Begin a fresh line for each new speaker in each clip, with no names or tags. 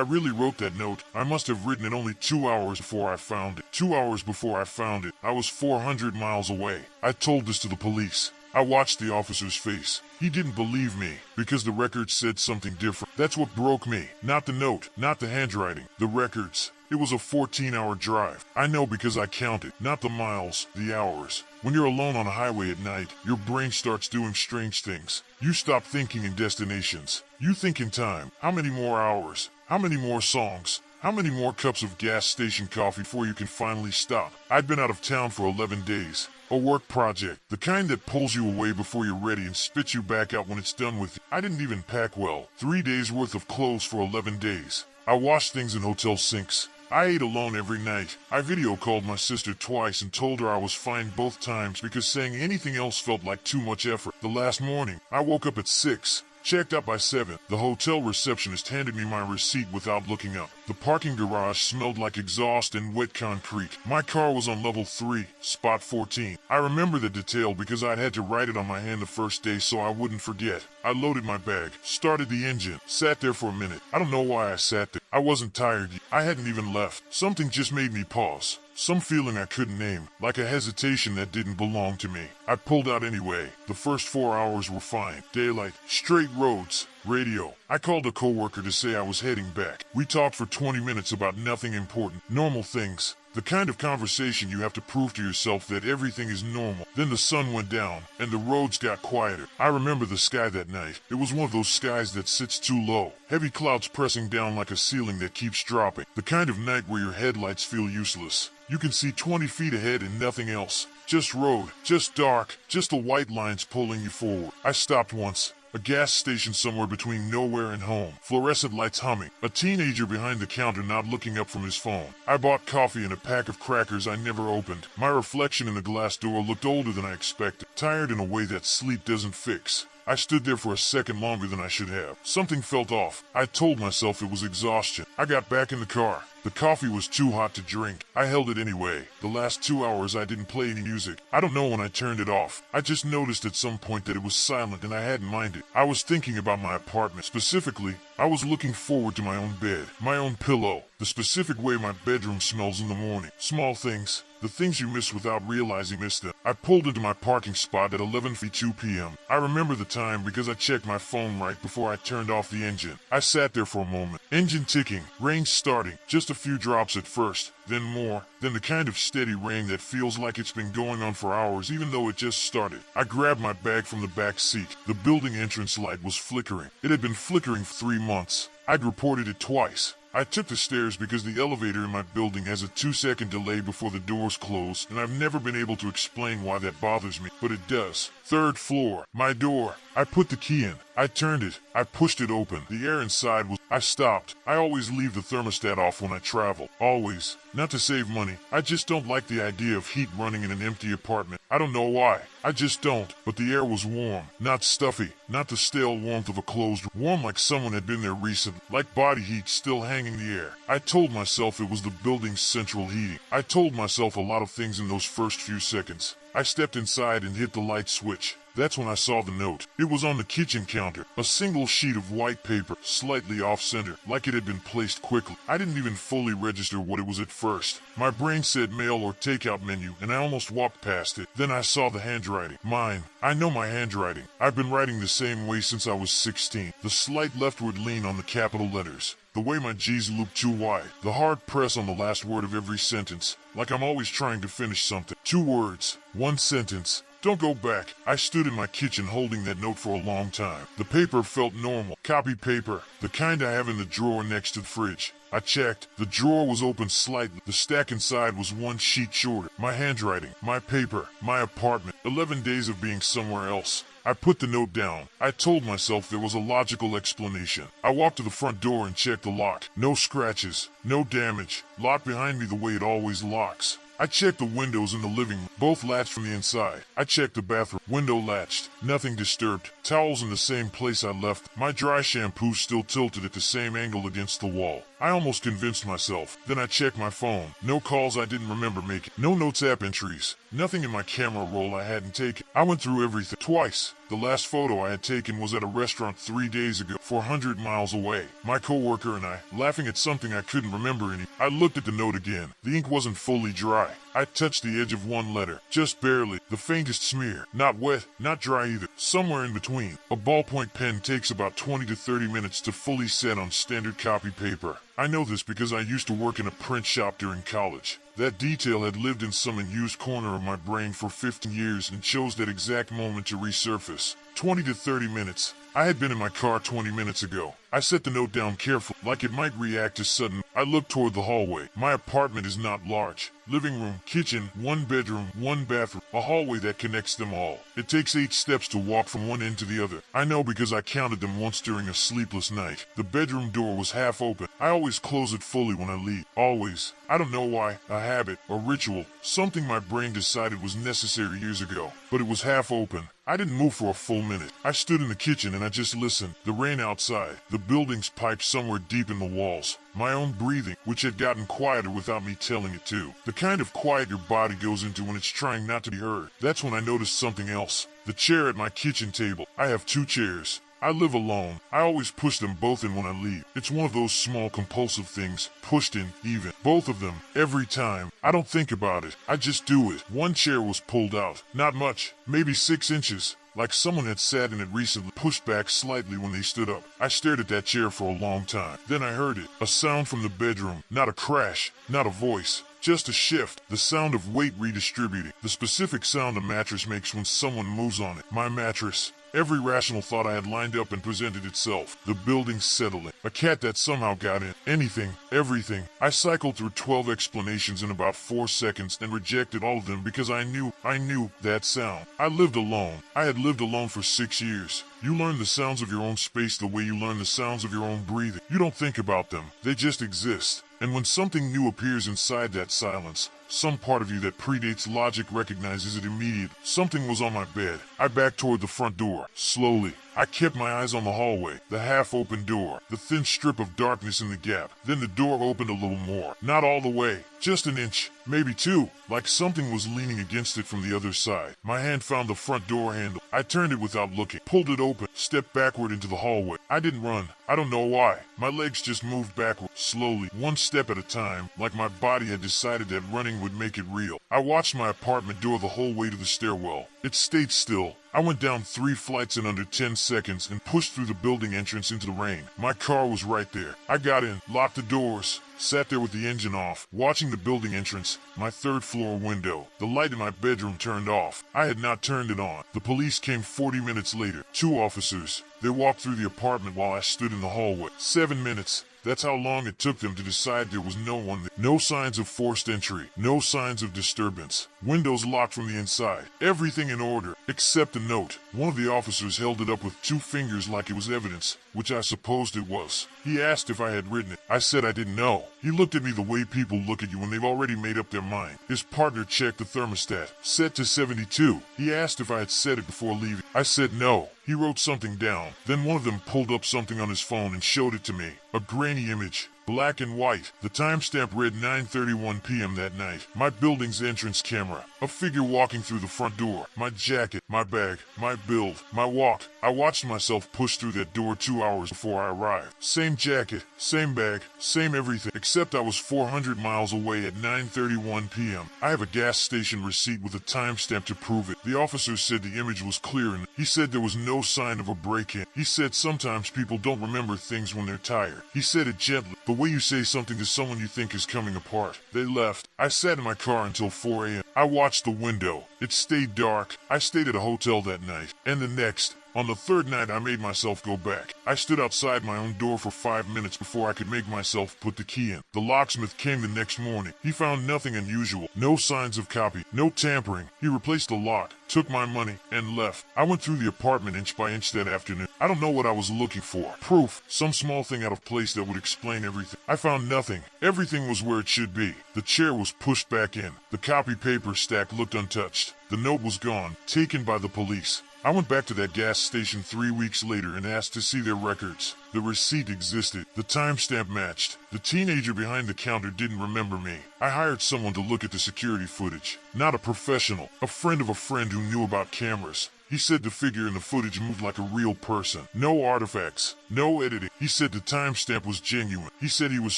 really wrote that note, I must have written it only 2 hours before I found it. 2 hours before I found it, I was 400 miles away. I told this to the police. I watched the officer's face. He didn't believe me, because the records said something different. That's what broke me. Not the note, not the handwriting, the records. It was a 14-hour drive. I know because I counted, not the miles, the hours. When you're alone on a highway at night, your brain starts doing strange things. You stop thinking in destinations. You think in time. How many more hours? How many more songs? How many more cups of gas station coffee before you can finally stop? I'd been out of town for 11 days. A work project, the kind that pulls you away before you're ready and spits you back out when it's done with you. I didn't even pack well. 3 days worth of clothes for 11 days. I washed things in hotel sinks. I ate alone every night. I video called my sister twice and told her I was fine both times because saying anything else felt like too much effort. The last morning, I woke up at 6. Checked out by 7. The hotel receptionist handed me my receipt without looking up. The parking garage smelled like exhaust and wet concrete. My car was on level 3, spot 14. I remember the detail because I'd had to write it on my hand the first day so I wouldn't forget. I loaded my bag, started the engine, sat there for a minute. I don't know why I sat there. I wasn't tired yet. I hadn't even left. Something just made me pause. Some feeling I couldn't name, like a hesitation that didn't belong to me. I pulled out anyway. The first 4 hours were fine. Daylight, straight roads, radio. I called a coworker to say I was heading back. We talked for 20 minutes about nothing important, normal things. The kind of conversation you have to prove to yourself that everything is normal. Then the sun went down, and the roads got quieter. I remember the sky that night. It was one of those skies that sits too low. Heavy clouds pressing down like a ceiling that keeps dropping. The kind of night where your headlights feel useless. You can see 20 feet ahead and nothing else. Just road, just dark, just the white lines pulling you forward. I stopped once. A gas station somewhere between nowhere and home. Fluorescent lights humming. A teenager behind the counter not looking up from his phone. I bought coffee and a pack of crackers I never opened. My reflection in the glass door looked older than I expected. Tired in a way that sleep doesn't fix. I stood there for a second longer than I should have. Something felt off. I told myself it was exhaustion. I got back in the car. The coffee was too hot to drink. I held it anyway. The last 2 hours I didn't play any music. I don't know when I turned it off. I just noticed at some point that it was silent and I hadn't minded. I was thinking about my apartment. Specifically, I was looking forward to my own bed, my own pillow, the specific way my bedroom smells in the morning. Small things. The things you miss without realizing you miss them. I pulled into my parking spot at 11:52 p.m. I remember the time because I checked my phone right before I turned off the engine. I sat there for a moment. Engine ticking, rain starting, just a few drops at first, then more, then the kind of steady rain that feels like it's been going on for hours even though it just started. I grabbed my bag from the back seat. The building entrance light was flickering. It had been flickering for 3 months. I'd reported it twice. I took the stairs because the elevator in my building has a 2-second delay before the doors close, and I've never been able to explain why that bothers me, but it does. 3rd floor, my door. I put the key in. I turned it. I pushed it open. The air inside was... I stopped. I always leave the thermostat off when I travel. Always. Not to save money. I just don't like the idea of heat running in an empty apartment. I don't know why. I just don't. But the air was warm. Not stuffy. Not the stale warmth of a closed room. Warm like someone had been there recently. Like body heat still hanging in the air. I told myself it was the building's central heating. I told myself a lot of things in those first few seconds. I stepped inside and hit the light switch. That's when I saw the note. It was on the kitchen counter. A single sheet of white paper, slightly off-center, like it had been placed quickly. I didn't even fully register what it was at first. My brain said mail or takeout menu, and I almost walked past it. Then I saw the handwriting. Mine. I know my handwriting. I've been writing the same way since I was 16. The slight leftward lean on the capital letters. The way my G's loop too wide. The hard press on the last word of every sentence. Like I'm always trying to finish something. 2 words. 1 sentence. Don't go back. I stood in my kitchen holding that note for a long time. The paper felt normal. Copy paper. The kind I have in the drawer next to the fridge. I checked. The drawer was open slightly. The stack inside was 1 sheet shorter. My handwriting. My paper. My apartment. 11 days of being somewhere else. I put the note down. I told myself there was a logical explanation. I walked to the front door and checked the lock. No scratches. No damage. Locked behind me the way it always locks. I checked the windows in the living room, both latched from the inside. I checked the bathroom, window latched, nothing disturbed. Towels in the same place I left. My dry shampoo still tilted at the same angle against the wall. I almost convinced myself. Then I checked my phone. No calls I didn't remember making. No notes app entries. Nothing in my camera roll I hadn't taken. I went through everything twice. The last photo I had taken was at a restaurant 3 days ago, 400 miles away. My coworker and I, laughing at something I couldn't remember any. I looked at the note again. The ink wasn't fully dry. I touched the edge of one letter, just barely, the faintest smear. Not wet, not dry either, somewhere in between. A ballpoint pen takes about 20 to 30 minutes to fully set on standard copy paper. I know this because I used to work in a print shop during college. That detail had lived in some unused corner of my brain for 15 years and chose that exact moment to resurface. 20 to 30 minutes. I had been in my car 20 minutes ago. I set the note down carefully, like it might react to sudden. I looked toward the hallway. My apartment is not large. Living room, kitchen, 1 bedroom, 1 bathroom, a hallway that connects them all. It takes 8 steps to walk from one end to the other. I know because I counted them once during a sleepless night. The bedroom door was half open. I always close it fully when I leave. Always. I don't know why. A habit, a ritual, something my brain decided was necessary years ago. But it was half open. I didn't move for a full minute. I stood in the kitchen and I just listened. The rain outside, the building's piped somewhere deep in the walls. My own breathing, which had gotten quieter without me telling it to. The kind of quiet your body goes into when it's trying not to be heard. That's when I noticed something else. The chair at my kitchen table. I have 2 chairs. I live alone. I always push them both in when I leave. It's one of those small compulsive things, pushed in, even. Both of them, every time. I don't think about it. I just do it. One chair was pulled out. Not much. Maybe 6 inches. Like someone had sat in it recently, pushed back slightly when they stood up. I stared at that chair for a long time. Then I heard it. A sound from the bedroom. Not a crash. Not a voice. Just a shift. The sound of weight redistributing. The specific sound a mattress makes when someone moves on it. My mattress. Every rational thought I had lined up and presented itself. The building settling. A cat that somehow got in. Anything. Everything. I cycled through 12 explanations in about 4 seconds and rejected all of them because I knew that sound. I lived alone. I had lived alone for 6 years. You learn the sounds of your own space the way you learn the sounds of your own breathing. You don't think about them. They just exist. And when something new appears inside that silence, some part of you that predates logic recognizes it immediately. Something was on my bed. I backed toward the front door, slowly. I kept my eyes on the hallway, the half-open door, the thin strip of darkness in the gap. Then the door opened a little more. Not all the way, just an inch, maybe 2, like something was leaning against it from the other side. My hand found the front door handle. I turned it without looking, pulled it open, stepped backward into the hallway. I didn't run. I don't know why. My legs just moved backward, slowly, 1 step at a time, like my body had decided that running would make it real. I watched my apartment door the whole way to the stairwell. It stayed still. I went down 3 flights in under 10 seconds and pushed through the building entrance into the rain. My car was right there. I got in, locked the doors, sat there with the engine off, watching the building entrance, my 3rd floor window. The light in my bedroom turned off. I had not turned it on. The police came 40 minutes later. 2 officers. They walked through the apartment while I stood in the hallway. 7 minutes. That's how long it took them to decide there was no one there. No signs of forced entry. No signs of disturbance. Windows locked from the inside. Everything in order, except a note. One of the officers held it up with 2 fingers like it was evidence, which I supposed it was. He asked if I had written it. I said I didn't know. He looked at me the way people look at you when they've already made up their mind. His partner checked the thermostat, set to 72. He asked if I had said it before leaving. I said no. He wrote something down. Then one of them pulled up something on his phone and showed it to me. A grainy image. Black and white. The timestamp read 9:31 p.m. that night. My building's entrance camera. A figure walking through the front door. My jacket, my bag, my build, my walk. I watched myself push through that door 2 hours before I arrived. Same jacket, same bag, same everything, except I was 400 miles away at 9:31 p.m. I have a gas station receipt with a timestamp to prove it. The officer said the image was clear and he said there was no sign of a break-in. He said sometimes people don't remember things when they're tired. He said it gently. The way you say something to someone you think is coming apart. They left. I sat in my car until 4 a.m. I watched the window. It stayed dark. I stayed at a hotel that night. And the next. On the 3rd night, I made myself go back. I stood outside my own door for 5 minutes before I could make myself put the key in. The locksmith came the next morning. He found nothing unusual. No signs of copy. No tampering. He replaced the lock, took my money, and left. I went through the apartment inch by inch that afternoon. I don't know what I was looking for. Proof. Some small thing out of place that would explain everything. I found nothing. Everything was where it should be. The chair was pushed back in. The copy paper stack looked untouched. The The note was gone, taken by the police. I went back to that gas station 3 weeks later and asked to see their records. The receipt existed. The timestamp matched. The teenager behind the counter didn't remember me. I hired someone to look at the security footage. Not a professional. A friend of a friend who knew about cameras. He said the figure in the footage moved like a real person. No artifacts. No editing. He said the timestamp was genuine. He said he was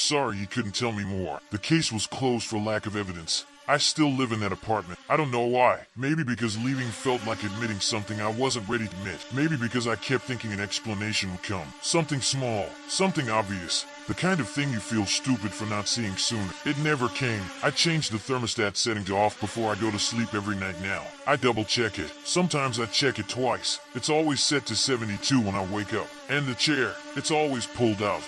sorry he couldn't tell me more. The case was closed for lack of evidence. I still live in that apartment. I don't know why. Maybe because leaving felt like admitting something I wasn't ready to admit. Maybe because I kept thinking an explanation would come. Something small. Something obvious. The kind of thing you feel stupid for not seeing sooner. It never came. I changed the thermostat setting to off before I go to sleep every night now. I double check it. Sometimes I check it twice. It's always set to 72 when I wake up. And the chair, it's always pulled out.